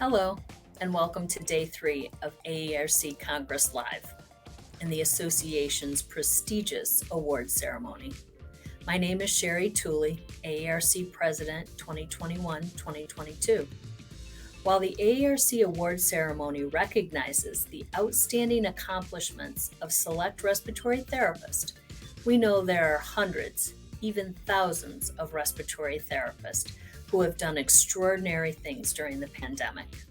Hello, and welcome to Day 3 of AARC Congress Live and the Association's prestigious award ceremony. My name is Sherry Tooley, AARC President 2021-2022. While the AARC award ceremony recognizes the outstanding accomplishments of select respiratory therapists, we know there are hundreds, even thousands of respiratory therapists who have done extraordinary things during the pandemic.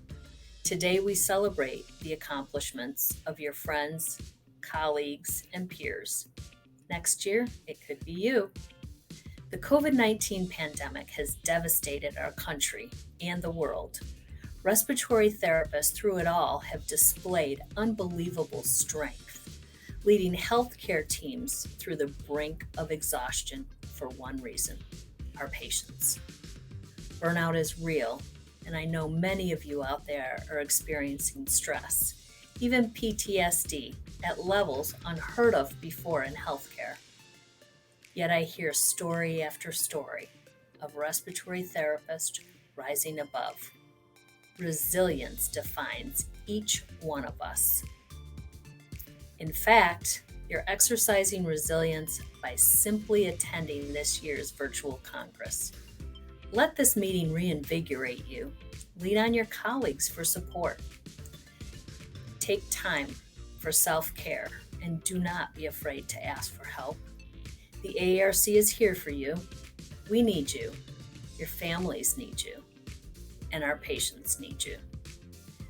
Today, we celebrate the accomplishments of your friends, colleagues, and peers. Next year, it could be you. The COVID-19 pandemic has devastated our country and the world. Respiratory therapists through it all have displayed unbelievable strength, leading healthcare teams through the brink of exhaustion for one reason: our patients. Burnout is real, and I know many of you out there are experiencing stress, even PTSD, at levels unheard of before in healthcare. Yet I hear story after story of respiratory therapists rising above. Resilience defines each one of us. In fact, you're exercising resilience by simply attending this year's virtual Congress. Let this meeting reinvigorate you. Lean on your colleagues for support. Take time for self-care and do not be afraid to ask for help. The AARC is here for you. We need you. Your families need you. And our patients need you.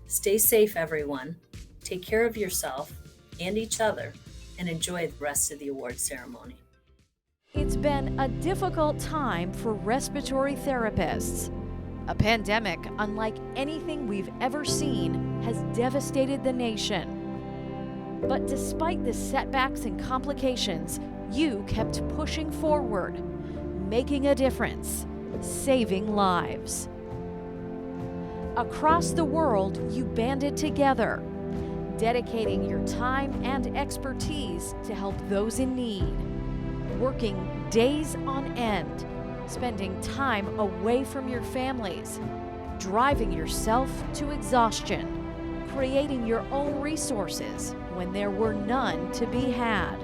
Stay safe, everyone. Take care of yourself and each other, and enjoy the rest of the award ceremony. It's been a difficult time for respiratory therapists. A pandemic unlike anything we've ever seen has devastated the nation. But despite the setbacks and complications, you kept pushing forward, making a difference, saving lives. Across the world, you banded together, dedicating your time and expertise to help those in need. Working days on end, spending time away from your families, driving yourself to exhaustion, creating your own resources when there were none to be had.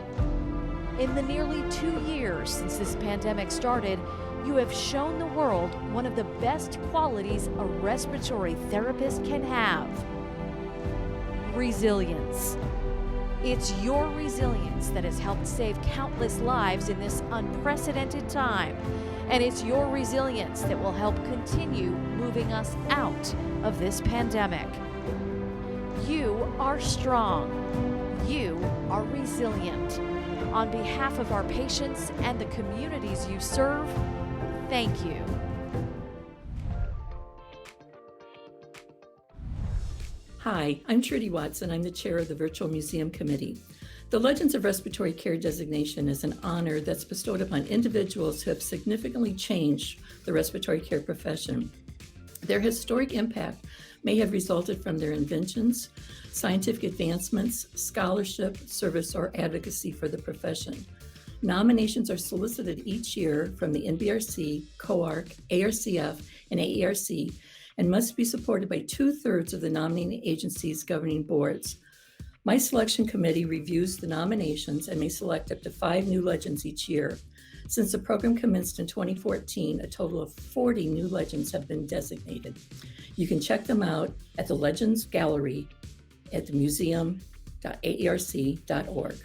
In the nearly 2 years since this pandemic started, you have shown the world one of the best qualities a respiratory therapist can have: resilience. It's your resilience that has helped save countless lives in this unprecedented time, and it's your resilience that will help continue moving us out of this pandemic. You are strong. You are resilient. On behalf of our patients and the communities you serve, thank you. Hi, I'm Trudy Watson. I'm the chair of the Virtual Museum Committee. The Legends of Respiratory Care designation is an honor that's bestowed upon individuals who have significantly changed the respiratory care profession. Their historic impact may have resulted from their inventions, scientific advancements, scholarship, service, or advocacy for the profession. Nominations are solicited each year from the NBRC, COARC, ARCF, and AARC, and must be supported by 2/3 of the nominating agency's governing boards. My selection committee reviews the nominations and may select up to 5 new legends each year. Since the program commenced in 2014, a total of 40 new legends have been designated. You can check them out at the Legends Gallery at museum.aarc.org.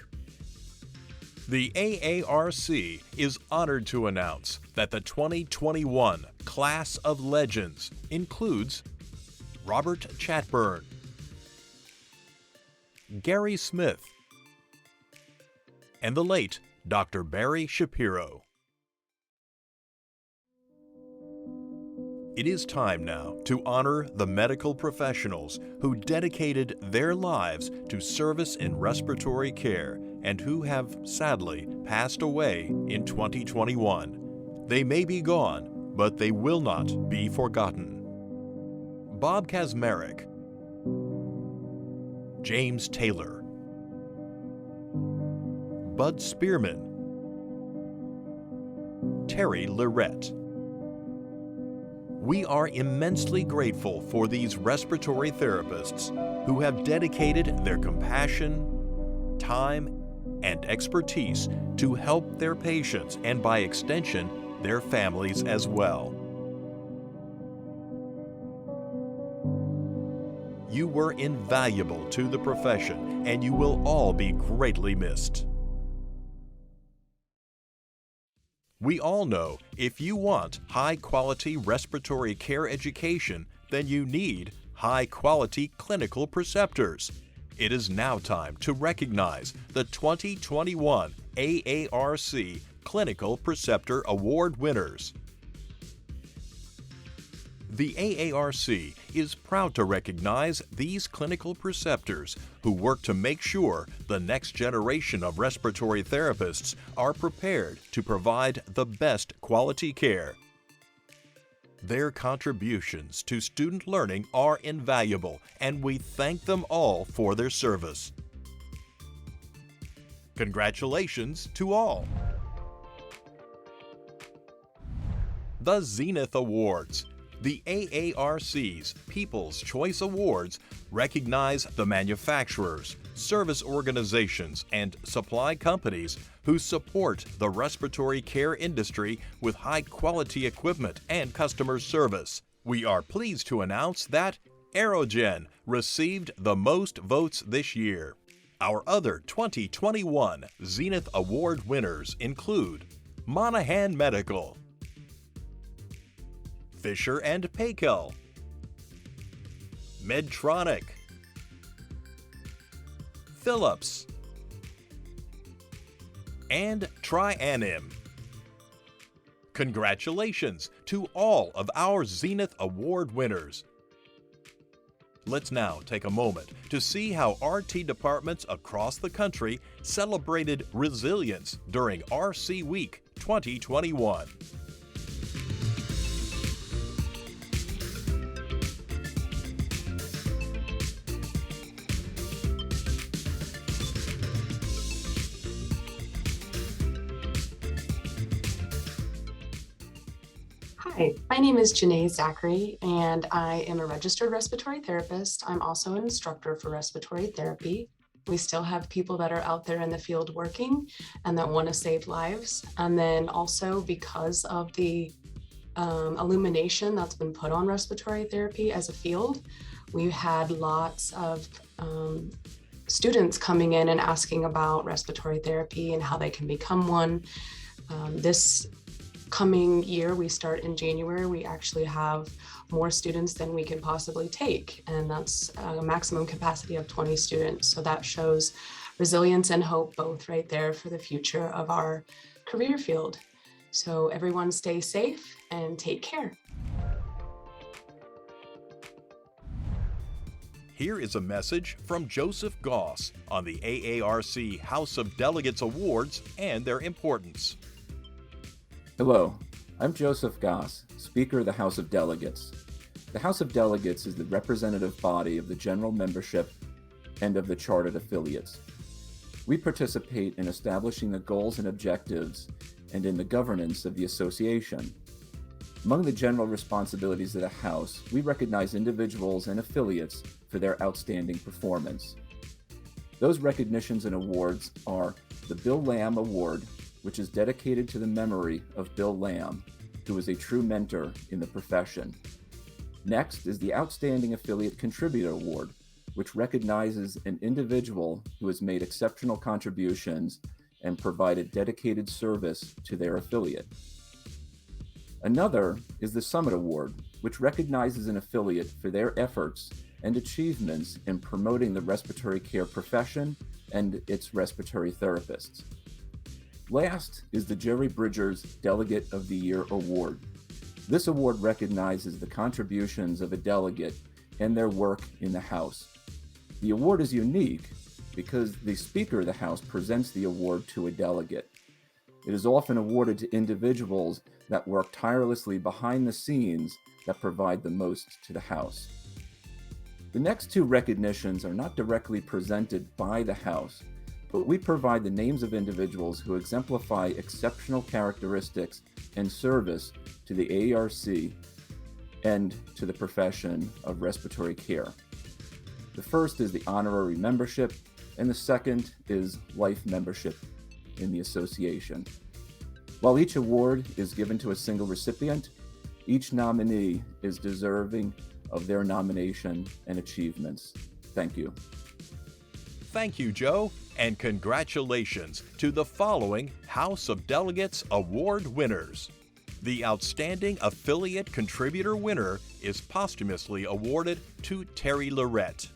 The AARC is honored to announce that the 2021 Class of Legends includes Robert Chatburn, Gary Smith, and the late Dr. Barry Shapiro. It is time now to honor the medical professionals who dedicated their lives to service in respiratory care and who have sadly passed away in 2021. They may be gone, but they will not be forgotten. Bob Kazmarek, James Taylor, Bud Spearman, Terry Lorette, We are immensely grateful for these respiratory therapists who have dedicated their compassion, time, and expertise to help their patients and, by extension, their families as well. You were invaluable to the profession, and you will all be greatly missed. We all know if you want high-quality respiratory care education, then you need high-quality clinical preceptors. It is now time to recognize the 2021 AARC Clinical Preceptor Award winners. The AARC is proud to recognize these clinical preceptors who work to make sure the next generation of respiratory therapists are prepared to provide the best quality care. Their contributions to student learning are invaluable, and we thank them all for their service. Congratulations to all. The ZENITH Awards. The AARC's People's Choice Awards recognize the manufacturers, service organizations, and supply companies who support the respiratory care industry with high-quality equipment and customer service. We are pleased to announce that Aerogen received the most votes this year. Our other 2021 ZENITH Award winners include Monahan Medical, Fisher and Paykel, Medtronic, Philips, and Trianim. Congratulations to all of our ZENITH Award winners. Let's now take a moment to see how RT departments across the country celebrated resilience during RC Week 2021. Hi, my name is Janae Zachary, and I am a registered respiratory therapist. I'm also an instructor for respiratory therapy. We still have people that are out there in the field working and that want to save lives. And then also because of the illumination that's been put on respiratory therapy as a field, we've had lots of students coming in and asking about respiratory therapy and how they can become one. This coming year, we start in January, we actually have more students than we can possibly take, and that's a maximum capacity of 20 students. So that shows resilience and hope both right there for the future of our career field. So everyone stay safe and take care. Here is a message from Joseph Goss on the AARC House of Delegates Awards and their importance. Hello, I'm Joseph Goss, Speaker of the House of Delegates. The House of Delegates is the representative body of the general membership and of the chartered affiliates. We participate in establishing the goals and objectives and in the governance of the association. Among the general responsibilities of the House, we recognize individuals and affiliates for their outstanding performance. Those recognitions and awards are the Bill Lamb Award, which is dedicated to the memory of Bill Lamb, who was a true mentor in the profession. Next is the Outstanding Affiliate Contributor Award, which recognizes an individual who has made exceptional contributions and provided dedicated service to their affiliate. Another is the Summit Award, which recognizes an affiliate for their efforts and achievements in promoting the respiratory care profession and its respiratory therapists. Last is the Jerry Bridgers Delegate of the Year Award. This award recognizes the contributions of a delegate and their work in the House. The award is unique because the Speaker of the House presents the award to a delegate. It is often awarded to individuals that work tirelessly behind the scenes that provide the most to the House. The next two recognitions are not directly presented by the House, but we provide the names of individuals who exemplify exceptional characteristics and service to the AARC and to the profession of respiratory care. The first is the honorary membership, and the second is life membership in the association. While each award is given to a single recipient, each nominee is deserving of their nomination and achievements. Thank you. Thank you, Joe, and congratulations to the following House of Delegates Award winners. The Outstanding Affiliate Contributor winner is posthumously awarded to Terry Lorette.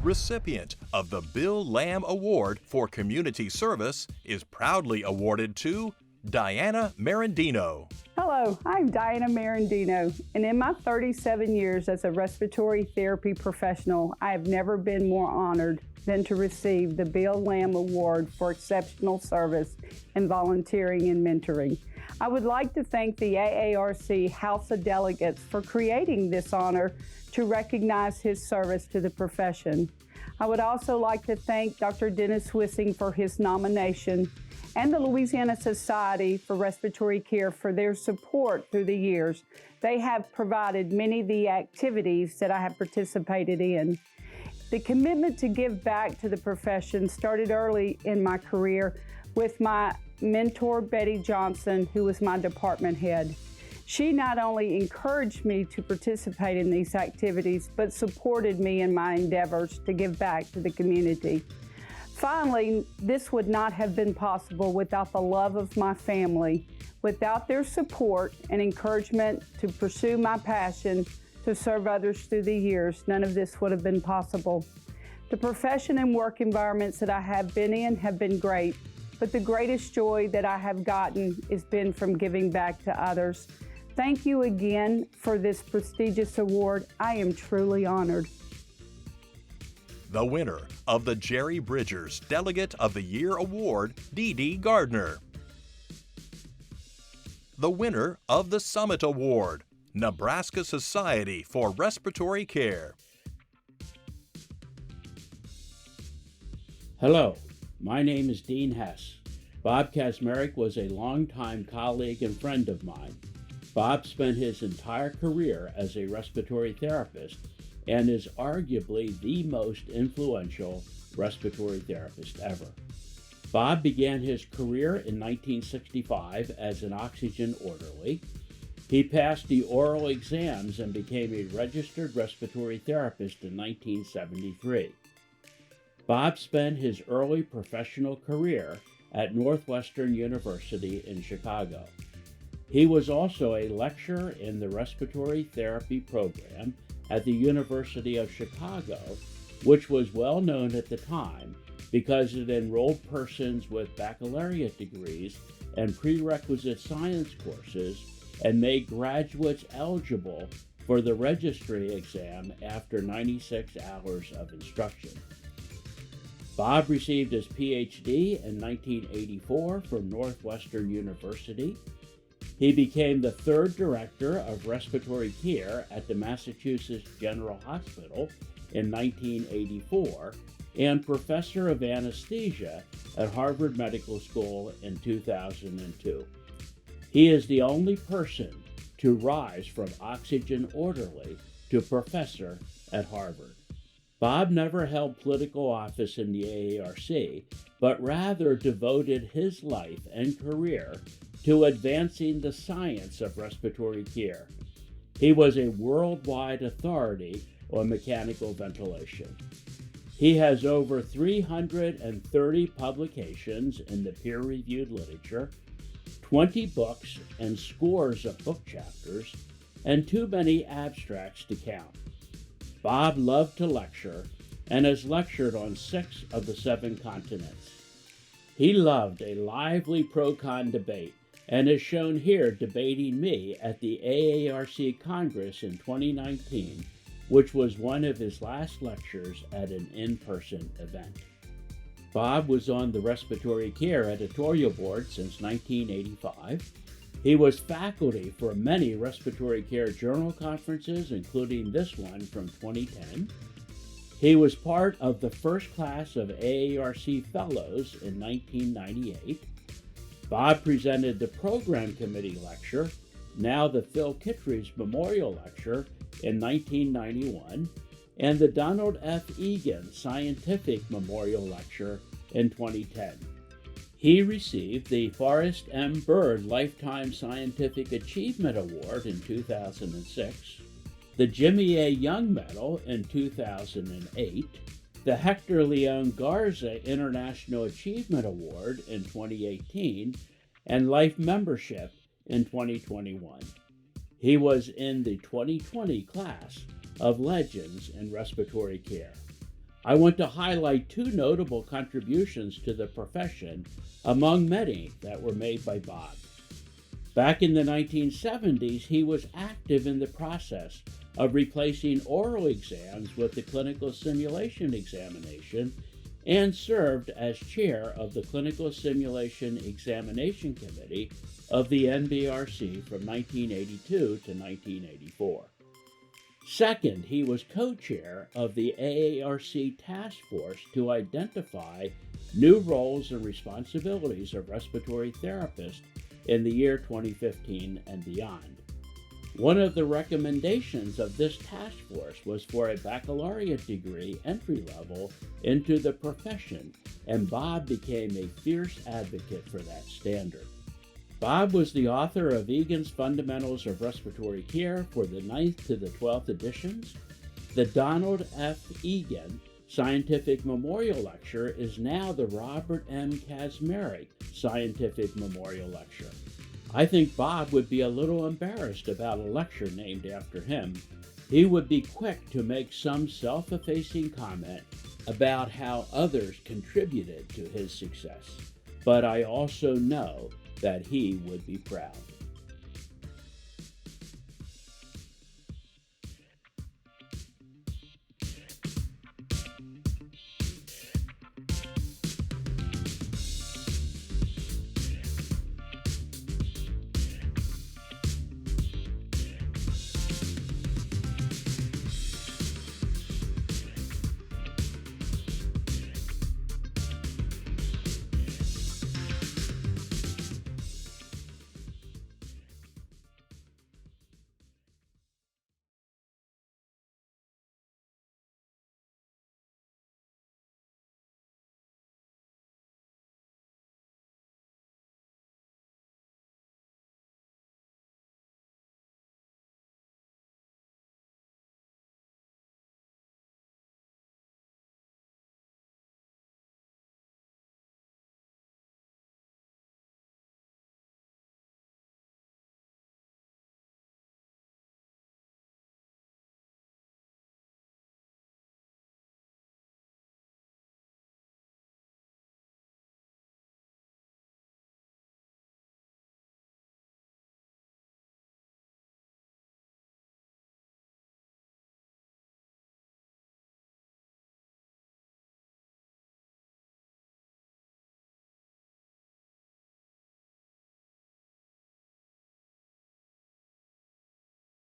Recipient of the Bill Lamb Award for Community Service is proudly awarded to Diana Marandino. Hello, I'm Diana Marandino, and in my 37 years as a respiratory therapy professional, I have never been more honored than to receive the Bill Lamb Award for exceptional service in volunteering and mentoring. I would like to thank the AARC House of Delegates for creating this honor to recognize his service to the profession. I would also like to thank Dr. Dennis Wissing for his nomination and the Louisiana Society for Respiratory Care for their support through the years. They have provided many of the activities that I have participated in. The commitment to give back to the profession started early in my career with my mentor, Betty Johnson, who was my department head. She not only encouraged me to participate in these activities, but supported me in my endeavors to give back to the community. Finally, this would not have been possible without the love of my family. Without their support and encouragement to pursue my passion to serve others through the years, none of this would have been possible. The profession and work environments that I have been in have been great, but the greatest joy that I have gotten has been from giving back to others. Thank you again for this prestigious award. I am truly honored. The winner of the Jerry Bridgers Delegate of the Year Award, Dee Dee Gardner. The winner of the Summit Award, Nebraska Society for Respiratory Care. Hello, my name is Dean Hess. Bob Kazmarek was a longtime colleague and friend of mine. Bob spent his entire career as a respiratory therapist and is arguably the most influential respiratory therapist ever. Bob began his career in 1965 as an oxygen orderly. He passed the oral exams and became a registered respiratory therapist in 1973. Bob spent his early professional career at Northwestern University in Chicago. He was also a lecturer in the respiratory therapy program at the University of Chicago, which was well known at the time because it enrolled persons with baccalaureate degrees and prerequisite science courses and made graduates eligible for the registry exam after 96 hours of instruction. Bob received his PhD in 1984 from Northwestern University. He became the third director of respiratory care at the Massachusetts General Hospital in 1984 and professor of anesthesia at Harvard Medical School in 2002. He is the only person to rise from oxygen orderly to professor at Harvard. Bob never held political office in the AARC, but rather devoted his life and career to advancing the science of respiratory care. He was a worldwide authority on mechanical ventilation. He has over 330 publications in the peer-reviewed literature, 20 books and scores of book chapters, and too many abstracts to count. Bob loved to lecture and has lectured on 6 of the 7 continents. He loved a lively pro-con debate and is shown here debating me at the AARC Congress in 2019, which was one of his last lectures at an in-person event. Bob was on the Respiratory Care editorial board since 1985. He was faculty for many respiratory care journal conferences, including this one from 2010. He was part of the first class of AARC Fellows in 1998. Bob presented the Program Committee Lecture, now the Phil Kittredge Memorial Lecture, in 1991, and the Donald F. Egan Scientific Memorial Lecture in 2010. He received the Forrest M. Bird Lifetime Scientific Achievement Award in 2006, the Jimmy A. Young Medal in 2008, the Hector Leon Garza International Achievement Award in 2018, and Life Membership in 2021. He was in the 2020 class of Legends in Respiratory Care. I want to highlight two notable contributions to the profession among many that were made by Bob. Back in the 1970s, he was active in the process of replacing oral exams with the clinical simulation examination and served as chair of the Clinical Simulation Examination Committee of the NBRC from 1982 to 1984. Second, he was co-chair of the AARC task force to identify new roles and responsibilities of respiratory therapists in the year 2015 and beyond. One of the recommendations of this task force was for a baccalaureate degree entry level into the profession, and Bob became a fierce advocate for that standard. Bob was the author of Egan's Fundamentals of Respiratory Care for the 9th to the 12th editions. The Donald F. Egan Scientific Memorial Lecture is now the Robert M. Kazmarek Scientific Memorial Lecture. I think Bob would be a little embarrassed about a lecture named after him. He would be quick to make some self-effacing comment about how others contributed to his success, but I also know that he would be proud.